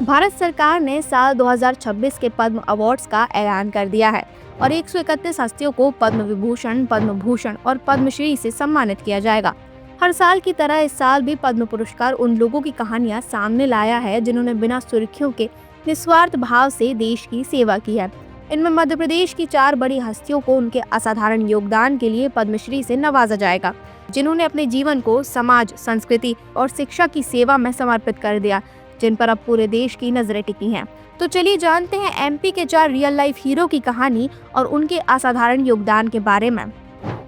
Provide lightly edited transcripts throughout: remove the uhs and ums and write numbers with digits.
भारत सरकार ने साल 2026 के पद्म अवार्ड्स का ऐलान कर दिया है और 131 हस्तियों को पद्म विभूषण, पद्म भूषण और पद्मश्री से सम्मानित किया जाएगा। हर साल की तरह इस साल भी पद्म पुरस्कार उन लोगों की कहानियां सामने लाया है जिन्होंने बिना सुर्खियों के निस्वार्थ भाव से देश की सेवा की है। इनमें मध्य प्रदेश की 4 बड़ी हस्तियों को उनके असाधारण योगदान के लिए पद्मश्री से नवाजा जाएगा, जिन्होंने अपने जीवन को समाज, संस्कृति और शिक्षा की सेवा में समर्पित कर दिया, जिन पर अब पूरे देश की नजरें टिकी हैं। तो चलिए जानते हैं एमपी के 4 रियल लाइफ हीरो की कहानी और उनके असाधारण योगदान के बारे में।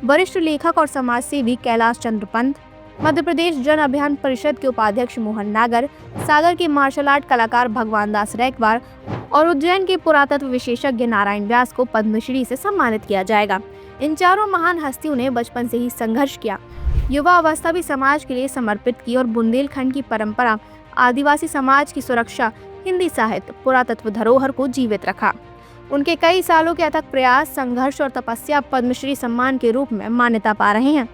वरिष्ठ लेखक और समाज सेवी कैलाश चंद्र पंत, मध्य प्रदेश जन अभियान परिषद के उपाध्यक्ष मोहन नागर, सागर के मार्शल आर्ट कलाकार भगवान दास रैकवार और उज्जैन के पुरातत्व विशेषज्ञ नारायण व्यास को पद्मश्री से सम्मानित किया जाएगा। इन चारों महान हस्तियों ने बचपन से ही संघर्ष किया, युवा अवस्था भी समाज के लिए समर्पित की और बुंदेलखंड की परंपरा, आदिवासी समाज की सुरक्षा, हिंदी साहित्य, पुरातत्व धरोहर को जीवित रखा। उनके कई सालों के अथक प्रयास, संघर्ष और तपस्या पद्मश्री सम्मान के रूप में मान्यता पा रहे हैं।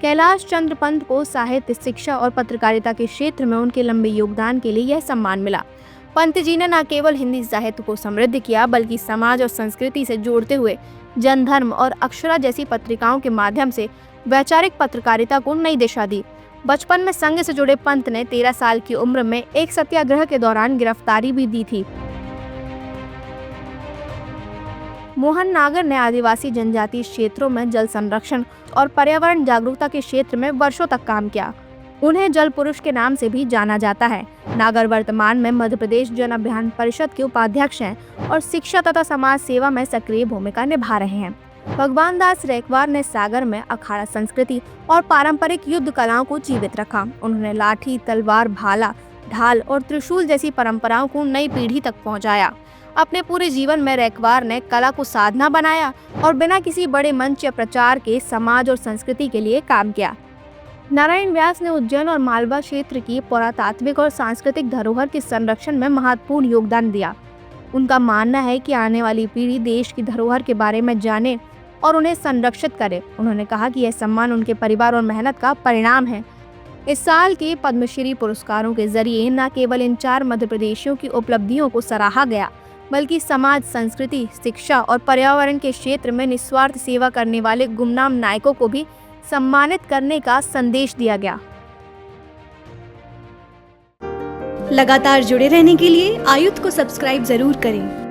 कैलाश चंद्र पंत को साहित्य, शिक्षा और पत्रकारिता के क्षेत्र में उनके लंबे योगदान के लिए यह सम्मान मिला। पंत जी ने न केवल हिंदी साहित्य को समृद्ध किया, बल्कि समाज और संस्कृति से जोड़ते हुए जनधर्म और अक्षरा जैसी पत्रिकाओं के माध्यम से वैचारिक पत्रकारिता को नई दिशा दी। बचपन में संघ से जुड़े पंत ने 13 साल की उम्र में एक सत्याग्रह के दौरान गिरफ्तारी भी दी थी। मोहन नागर ने आदिवासी जनजातीय क्षेत्रों में जल संरक्षण और पर्यावरण जागरूकता के क्षेत्र में वर्षों तक काम किया। उन्हें जल पुरुष के नाम से भी जाना जाता है। नागर वर्तमान में मध्य प्रदेश जन अभियान परिषद के उपाध्यक्ष हैं और शिक्षा तथा समाज सेवा में सक्रिय भूमिका निभा रहे हैं। भगवान दास रैकवार ने सागर में अखाड़ा संस्कृति और पारंपरिक युद्ध कलाओं को जीवित रखा। उन्होंने लाठी, तलवार, भाला, ढाल और त्रिशूल जैसी परंपराओं को नई पीढ़ी तक पहुंचाया। अपने पूरे जीवन में रैकवार ने कला को साधना बनाया और बिना किसी बड़े मंच या प्रचार के समाज और संस्कृति के लिए काम किया। नारायण व्यास ने उज्जैन और मालवा क्षेत्र की पुरातात्विक और सांस्कृतिक धरोहर के संरक्षण में महत्वपूर्ण योगदान दिया। उनका मानना है कि आने वाली पीढ़ी देश की धरोहर के बारे में जाने और उन्हें संरक्षित करे। उन्होंने कहा कि यह सम्मान उनके परिवार और मेहनत का परिणाम है। इस साल के पद्मश्री पुरस्कारों के जरिए न केवल इन 4 मध्य प्रदेशियों की उपलब्धियों को सराहा गया, बल्कि समाज, संस्कृति, शिक्षा और पर्यावरण के क्षेत्र में निस्वार्थ सेवा करने वाले गुमनाम नायकों को भी सम्मानित करने का संदेश दिया गया। लगातार जुड़े रहने के लिए आयुक्त को सब्सक्राइब जरूर करें।